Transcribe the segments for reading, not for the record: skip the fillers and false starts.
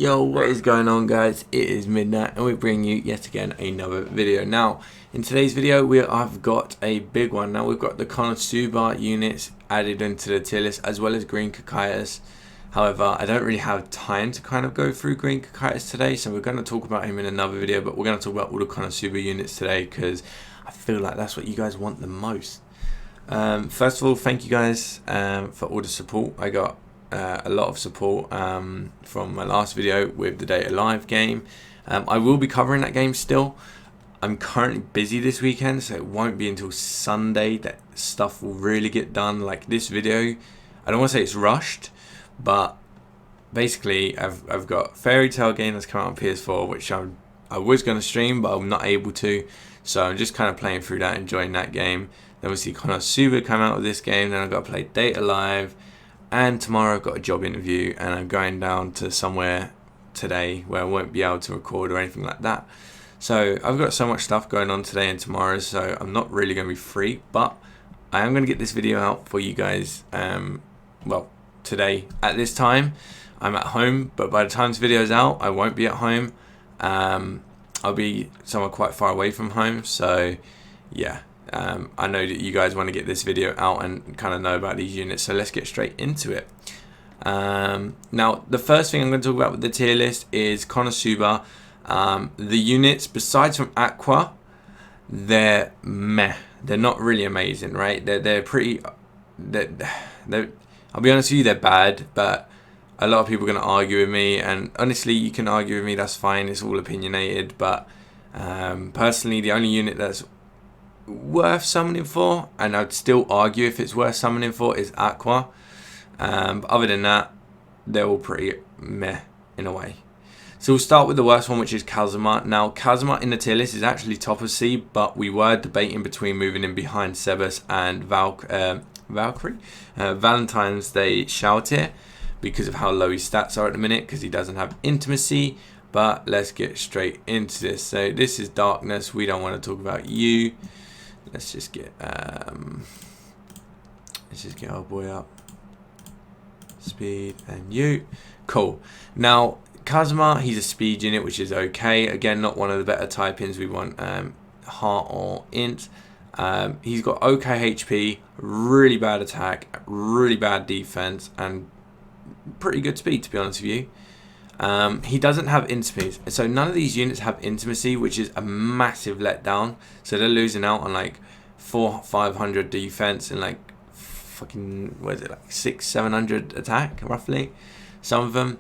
Yo, what is going on, guys? It is midnight and we bring you yet again another video. Now, in today's video I've got a big one. Now we've got the Konosuba units added into the tier list, as well as green Kakaias. However, I don't really have time to kind of go through green Kakaias today, so we're going to talk about him in another video, but we're going to talk about all the Konosuba units today because I feel like that's what you guys want the most. First of all, thank you guys for all the support. I got a lot of support from my last video with the Data Live game. I will be covering that game still. I'm currently busy this weekend, so it won't be until Sunday that stuff will really get done. Like this video, I don't want to say it's rushed, but basically I've got Fairy Tail game that's coming out on PS4, which I was going to stream, but I'm not able to. So I'm just kind of playing through that, enjoying that game. Then we see Konosuba come out with this game. Then I've got to play Data Live. And tomorrow I've got a job interview and I'm going down to somewhere today where I won't be able to record or anything like that. So I've got so much stuff going on today and tomorrow, so I'm not really going to be free. But I am going to get this video out for you guys, well, today at this time. I'm at home, but by the time this video is out, I won't be at home. I'll be somewhere quite far away from home, so yeah. I know that you guys want to get this video out and kind of know about these units, so let's get straight into it. Now, the first thing I'm going to talk about with the tier list is Konosuba. The units, besides from Aqua, they're meh. They're not really amazing, right? They're pretty... I'll be honest with you, they're bad, but a lot of people are going to argue with me, and honestly, you can argue with me, that's fine, it's all opinionated, but personally, the only unit that's worth summoning for, and I'd still argue if it's worth summoning for, is Aqua. But other than that, they're all pretty meh in a way. So we'll start with the worst one, which is Kazuma. Now, Kazuma in the tier list is actually top of C, but we were debating between moving in behind Sebas and Valkyrie. Valentine's Day Shower tier, because of how low his stats are at the minute, because he doesn't have intimacy. But let's get straight into this. So this is Darkness. We don't want to talk about you. Let's just get our boy up. Speed and you. Cool. Now, Kazuma, he's a speed unit, which is okay. Again, not one of the better typings. We want heart or int. He's got okay HP, really bad attack, really bad defense, and pretty good speed, to be honest with you. He doesn't have intimacy, so none of these units have intimacy, which is a massive letdown. So they're losing out on like 400-500 defense and like fucking, what is it, like 600-700 attack roughly. Some of them,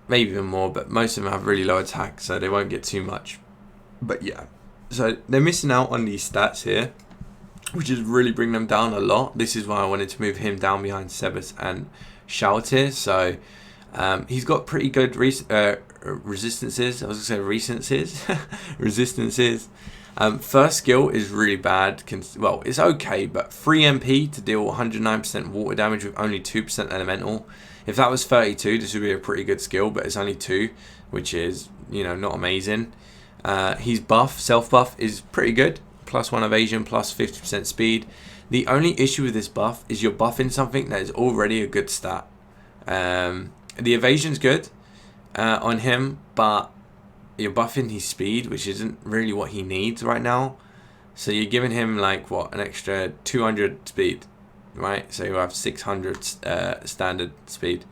maybe even more, but most of them have really low attack, so they won't get too much. But yeah, so they're missing out on these stats here, which is really bringing them down a lot. This is why I wanted to move him down behind Sebas and Shower tier. So he's got pretty good resistances. I was going to say recencies. Resistances. First skill is really bad. Well, it's okay, but 3 MP to deal 109% water damage with only 2% elemental. If that was 32, this would be a pretty good skill, but it's only 2, which is, you know, not amazing. His buff, self buff, is pretty good. +1 evasion, plus 50% speed. The only issue with this buff is you're buffing something that is already a good stat. The evasion's good on him, but you're buffing his speed, which isn't really what he needs right now. So you're giving him like what, an extra 200 speed, right? So you have 600 standard speed.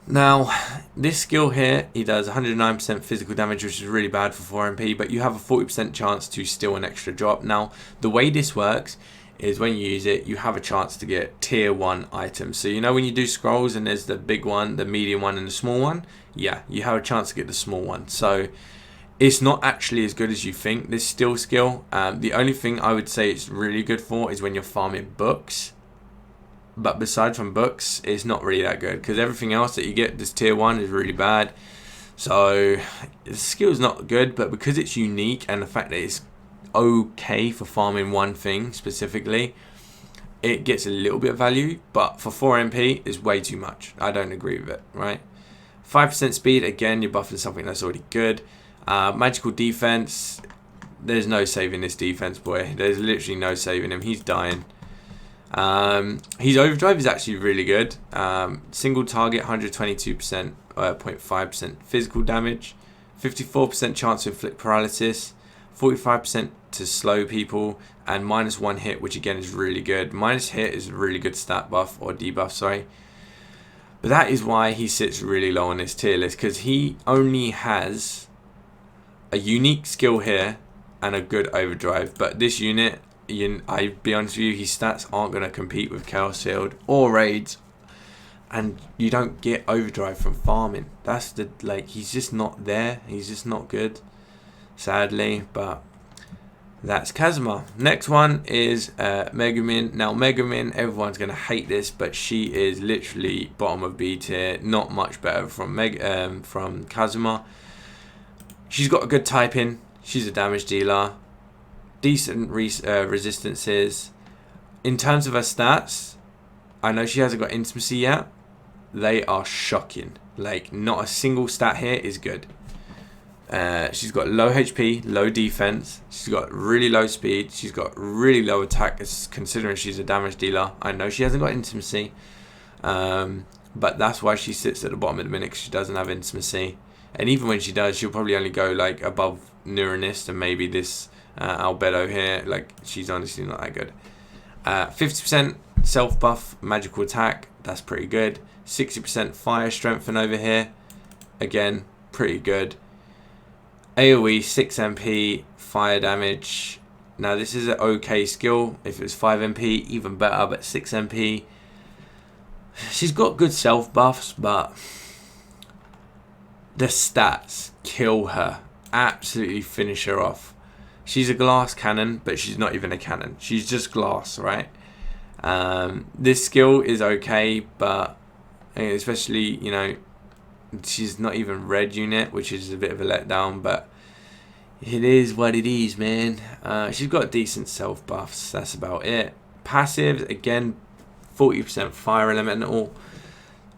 Now, this skill here, he does 109% physical damage, which is really bad for 4 MP, but you have a 40% chance to steal an extra drop. Now, the way this works is when you use it, you have a chance to get tier 1 items. So you know when you do scrolls and there's the big one, the medium one, and the small one? Yeah, you have a chance to get the small one. So it's not actually as good as you think, this steal skill. The only thing I would say it's really good for is when you're farming books. But besides from books, it's not really that good, because everything else that you get this tier 1 is really bad. So the skill is not good, but because it's unique and the fact that it's okay for farming one thing specifically, it gets a little bit of value, but for 4 MP is way too much. I don't agree with it, right? 5% speed, again, you're buffing something that's already good. Magical defense, there's no saving this defense, boy. There's literally no saving him. He's dying. His overdrive is actually really good. Single target, 122%, 0.5% physical damage, 54% chance to inflict paralysis, 45% to slow people, and -1 hit, which again is really good. Minus hit is a really good stat buff, or debuff, sorry. But that is why he sits really low on this tier list, because he only has a unique skill here and a good overdrive. But this unit, I'll be honest with you, his stats aren't going to compete with Chaos Field or Raids. And you don't get overdrive from farming. That's the, like, he's just not there. He's just not good, sadly. But that's Kazuma. Next one is Megamin. Now, Megamin, everyone's going to hate this, but she is literally bottom of B tier. Not much better from Kazuma. She's got a good typing. She's a damage dealer. Decent resistances. In terms of her stats, I know she hasn't got intimacy yet. They are shocking. Like, not a single stat here is good. She's got low HP, low defense. She's got really low speed. She's got really low attack, considering she's a damage dealer. I know she hasn't got intimacy, but that's why she sits at the bottom of the minute, because she doesn't have intimacy. And even when she does, she'll probably only go like above Neuronist and maybe this Albedo here. Like, she's honestly not that good. 50% self buff, magical attack. That's pretty good. 60% fire strengthen over here. Again, pretty good. AoE 6 MP, fire damage. Now this is an okay skill. If it was 5 MP, even better, but 6 MP. She's got good self buffs, but the stats kill her. Absolutely finish her off. She's a glass cannon, but she's not even a cannon. She's just glass, right? This skill is okay, but especially, you know, she's not even red unit, which is a bit of a letdown, but it is what it is, man. She's got decent self buffs. That's about it. Passives, again, 40% fire elemental.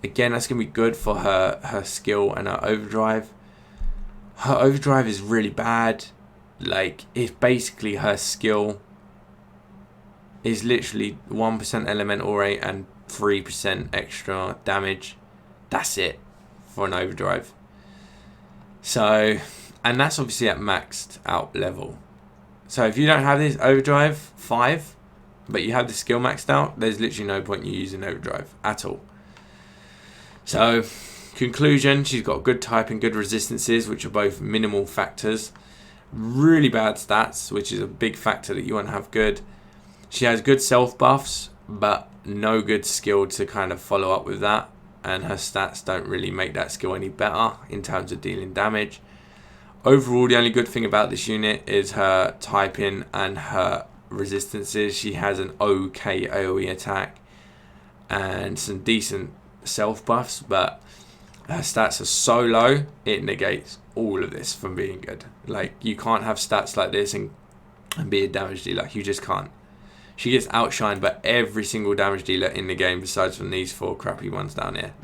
Again, that's going to be good for her skill and her overdrive. Her overdrive is really bad. Like, it's basically her skill is literally 1% elemental rate and 3% extra damage. That's it for an overdrive. So, and that's obviously at maxed out level. So if you don't have this overdrive 5, but you have the skill maxed out, there's literally no point in you using overdrive at all. So, conclusion, she's got good typing, good resistances, which are both minimal factors. Really bad stats, which is a big factor that you want to have good. She has good self buffs, but no good skill to kind of follow up with that. And her stats don't really make that skill any better in terms of dealing damage. Overall, the only good thing about this unit is her typing and her resistances. She has an okay AoE attack and some decent self buffs, but her stats are so low, it negates all of this from being good. Like, you can't have stats like this and be a damage dealer. You just can't. She gets outshined by every single damage dealer in the game, besides from these 4 crappy ones down here.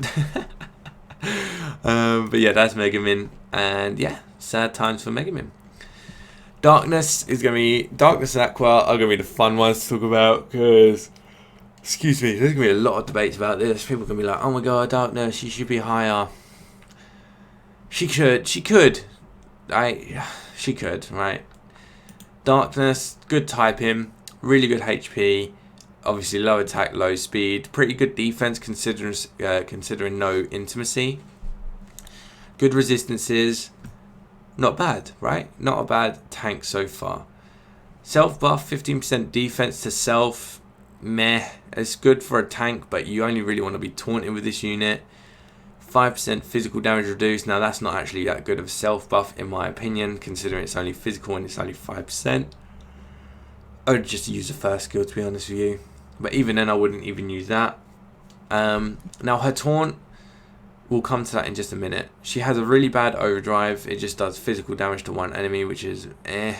But yeah, that's Megamin. And yeah, sad times for Megamin. Darkness and Aqua are going to be the fun ones to talk about, because, excuse me, there's going to be a lot of debates about this. People are going to be like, oh my god, Darkness, she should be higher. She could, right? Darkness, good typing, really good HP, obviously low attack, low speed, pretty good defense considering no intimacy. Good resistances, not bad, right? Not a bad tank so far. Self buff, 15% defense to self, meh. It's good for a tank, but you only really want to be taunting with this unit. 5% physical damage reduced. Now that's not actually that good of a self buff in my opinion, considering it's only physical and it's only 5%. I would just use the first skill, to be honest with you. But even then, I wouldn't even use that. Now, her taunt, we'll come to that in just a minute. She has a really bad overdrive. It just does physical damage to one enemy, which is eh.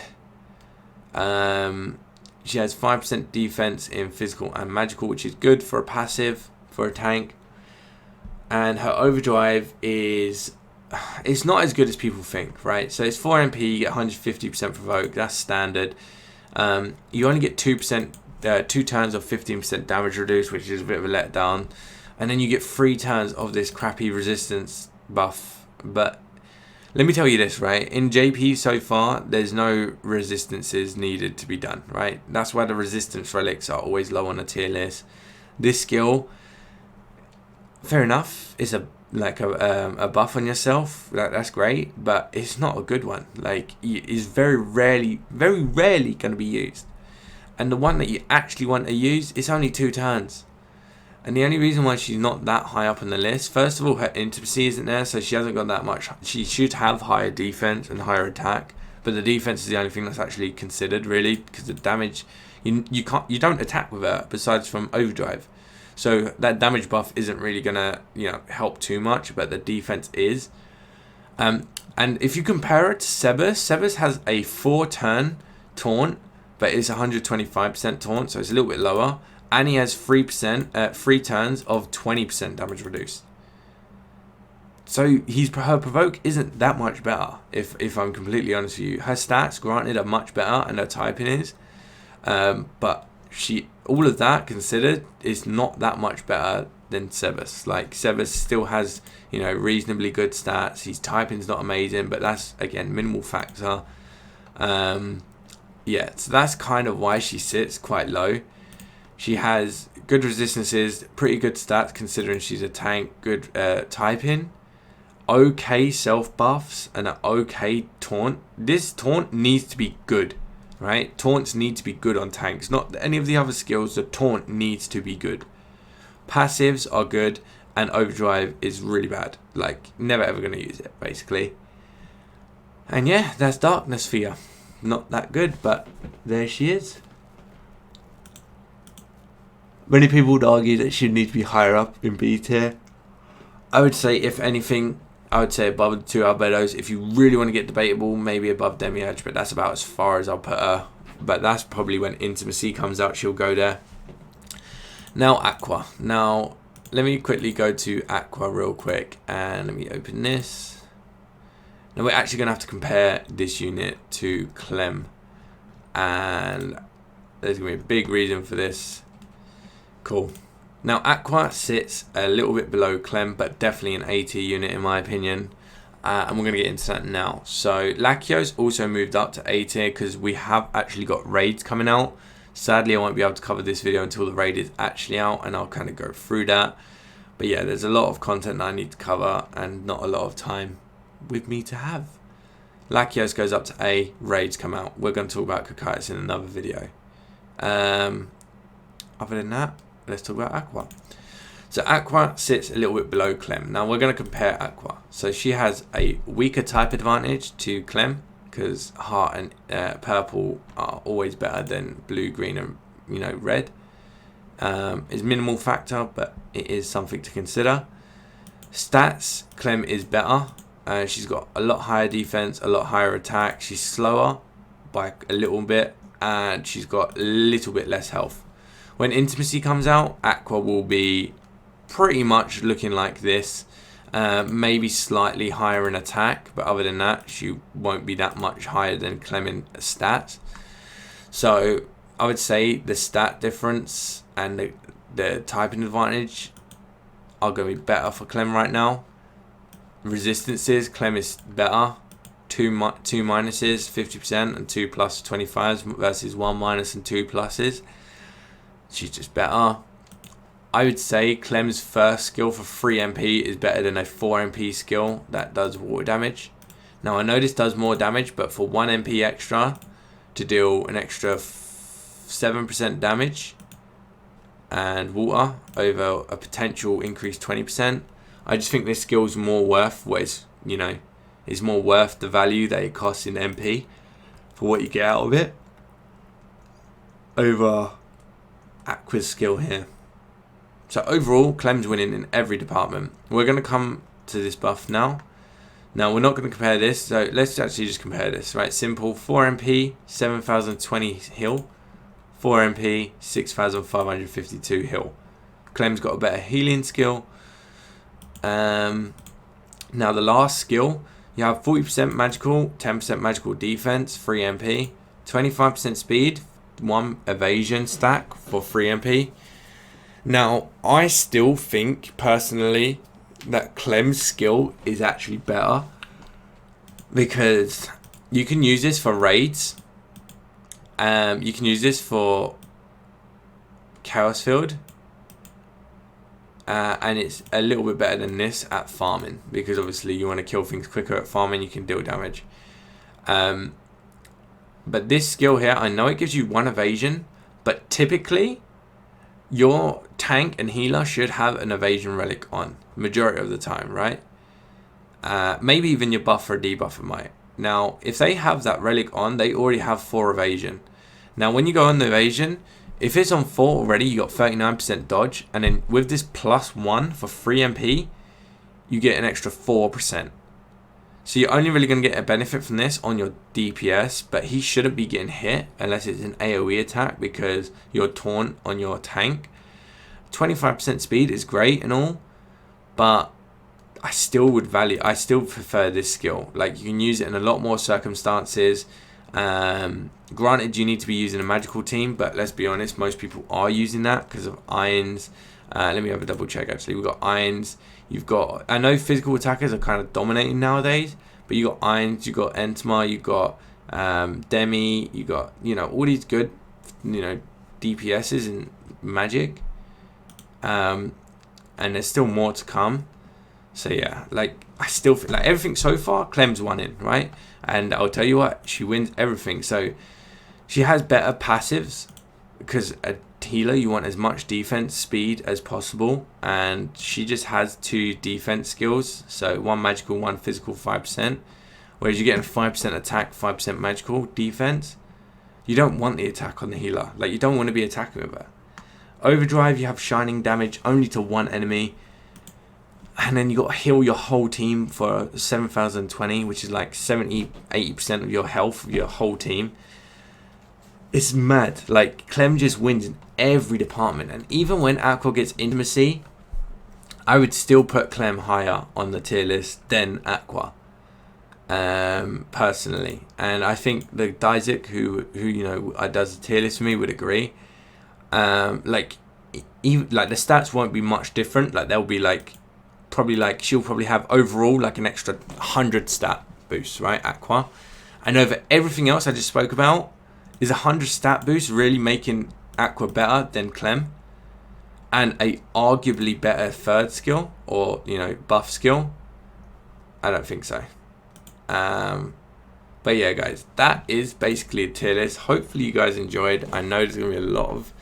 She has 5% defense in physical and magical, which is good for a passive, for a tank. And her overdrive is... it's not as good as people think, right? So it's 4 MP, you get 150% provoke. That's standard. You only get 2% 2 turns of 15% damage reduced, which is a bit of a letdown. And then you get 3 turns of this crappy resistance buff. But let me tell you this, right? In JP so far, there's no resistances needed to be done, right? That's why the resistance relics are always low on the tier list. This skill, fair enough, is a buff on yourself. That's great, but it's not a good one. Like, it's very rarely going to be used. And the one that you actually want to use is only 2 turns. And the only reason why she's not that high up on the list, first of all, her intimacy isn't there, so she hasn't got that much. She should have higher defense and higher attack, but the defense is the only thing that's actually considered, really, because the damage, you don't attack with her besides from Overdrive, so that damage buff isn't really gonna help too much, but the defense is. And if you compare it to Sebas has a 4-turn taunt, but it's 125% taunt, so it's a little bit lower. And he has 3 turns of 20% damage reduced. So her provoke isn't that much better, if I'm completely honest with you. Her stats, granted, are much better, and her typing is. But all of that considered, is not that much better than Sebas. Like, Sebas still has, reasonably good stats. His typing's not amazing, but that's, again, minimal factor. Yeah, so that's kind of why she sits quite low. She has good resistances, pretty good stats considering she's a tank, good typing, okay self buffs, and an okay taunt. This taunt needs to be good, right? Taunts need to be good on tanks, not any of the other skills. The taunt needs to be good. Passives are good, and Overdrive is really bad. Like, never ever going to use it, basically. And yeah, that's Darkness for you. Not that good, but there she is. Many people would argue that she needs to be higher up in B tier. I would say, if anything, I would say above the 2 Albedos. If you really want to get debatable, maybe above Demiurge, but that's about as far as I'll put her. But that's probably when Intimacy comes out, she'll go there. Now, Aqua. Now, let me quickly go to Aqua real quick, and let me open this. Now, we're actually going to have to compare this unit to Clem, and there's going to be a big reason for this. Cool. Now, Aqua sits a little bit below Clem, but definitely an A tier unit in my opinion. And we're going to get into that now. So, Lachio's also moved up to A tier because we have actually got raids coming out. Sadly, I won't be able to cover this video until the raid is actually out, and I'll kind of go through that. But yeah, there's a lot of content that I need to cover and not a lot of time with me to have. Lachio's goes up to A, raids come out. We're going to talk about Kakaitis in another video. Other than that, let's talk about Aqua. So Aqua sits a little bit below Clem. Now we're going to compare Aqua. So she has a weaker type advantage to Clem because heart and purple are always better than blue, green, and red. It's minimal factor, but it is something to consider. Stats, Clem is better. She's got a lot higher defense, a lot higher attack. She's slower by a little bit, and she's got a little bit less health. When Intimacy comes out, Aqua will be pretty much looking like this. Maybe slightly higher in attack, but other than that, she won't be that much higher than Clem in stats. So I would say the stat difference and the typing advantage are going to be better for Clem right now. Resistances, Clem is better. Two minuses, 50%, and 2 plus 25s versus 1 minus and 2 pluses. She's just better. I would say Clem's first skill for 3 MP is better than a 4 MP skill that does water damage. Now I know this does more damage, but for 1 MP extra to deal an extra 7% damage and water over a potential increased 20%, I just think this skill is more worth what is, is more worth the value that it costs in MP for what you get out of it over Aqua's skill here. So overall, Clem's winning in every department. We're going to come to this buff now. Now, we're not going to compare this, so let's actually just compare this, right? Simple, 4 MP, 7,020 heal. 4 MP, 6,552 heal. Clem's got a better healing skill. Now, the last skill, you have 40% magical, 10% magical defense, 3 MP, 25% speed, 1 evasion stack for 3 MP. Now, I still think, personally, that Clem's skill is actually better. Because you can use this for raids. You can use this for Chaos Field. And it's a little bit better than this at farming. Because obviously you want to kill things quicker at farming. You can deal damage. But this skill here, I know it gives you 1 evasion. But typically, your tank and healer should have an evasion relic on. Majority of the time, right? Maybe even your buffer, debuffer might. Now, if they have that relic on, they already have 4 evasion. Now, when you go on the evasion, if it's on 4 already, you got 39% dodge. And then with this +1 for 3 MP, you get an extra 4%. So you're only really going to get a benefit from this on your DPS. But he shouldn't be getting hit unless it's an AoE attack because you're taunt on your tank. 25% speed is great and all. But I still prefer this skill. Like, you can use it in a lot more circumstances. Granted, you need to be using a magical team, but let's be honest, most people are using that because of irons. Let me have a double check. Actually, we've got irons. You've got, I know physical attackers are kind of dominating nowadays, but you got irons, you got Entma, you got Demi, you got, you know, all these good, you know, DPSs in Magic. And there's still more to come. So yeah, like, I still feel like everything so far, Clem's won in, right? And I'll tell you what, she wins everything. So she has better passives because a healer, you want as much defense speed as possible, and she just has 2 defense skills. So 1 magical, 1 physical, 5%. Whereas you're getting 5% attack, 5% magical defense. You don't want the attack on the healer. Like, you don't want to be attacking with her. Overdrive, you have shining damage only to 1 enemy. And then you got to heal your whole team for 7,020, which is like 70-80% of your health of your whole team. It's mad. Like, Clem just wins in every department. And even when Aqua gets intimacy, I would still put Clem higher on the tier list than Aqua. Personally. And I think the Daizik who you know does the tier list for me would agree. Like, even like the stats won't be much different. Like, they'll be like she'll probably have overall like an extra 100 stat boost, right? Aqua. And over everything else I just spoke about, is 100 stat boost really making Aqua better than Clem? And a arguably better third skill or, you know, buff skill? I don't think so. But yeah, guys, that is basically a tier list. Hopefully you guys enjoyed. I know there's going to be a lot of,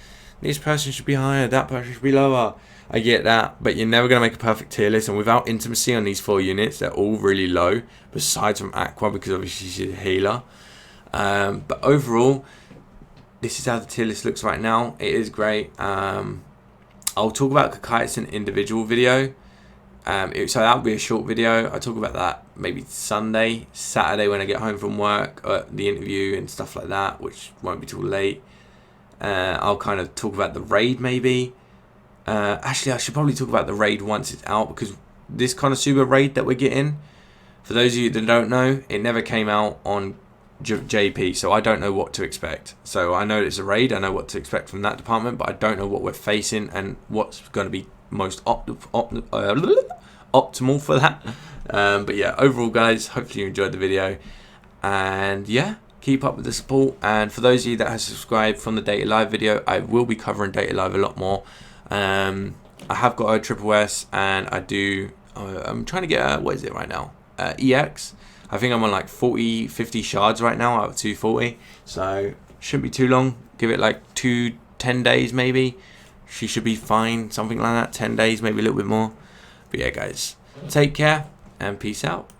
this person should be higher, that person should be lower. I get that, but you're never going to make a perfect tier list. And without intimacy on these 4 units, they're all really low, besides from Aqua, because obviously she's a healer. But overall, this is how the tier list looks right now. It is great. I'll talk about Kakai's in an individual video. So that'll be a short video. I'll talk about that maybe Sunday, Saturday when I get home from work, the interview and stuff like that, which won't be too late. I'll kind of talk about the raid maybe. Actually, I should probably talk about the raid once it's out, because this Konosuba raid that we're getting, for those of you that don't know, it never came out on JP, so I don't know what to expect. So I know it's a raid, I know what to expect from that department, but I don't know what we're facing and what's going to be most optimal for that. But yeah, overall, guys, hopefully you enjoyed the video, and yeah, keep up with the support. And for those of you that have subscribed from the Data Live video, I will be covering Data Live a lot more. I have got a Triple S, and I'm trying to get what is it right now, EX. I think I'm on like 50 shards right now out of 240, so shouldn't be too long. Give it like 10 days maybe. She should be fine, something like that. 10 days, maybe a little bit more. But yeah, guys, take care and peace out.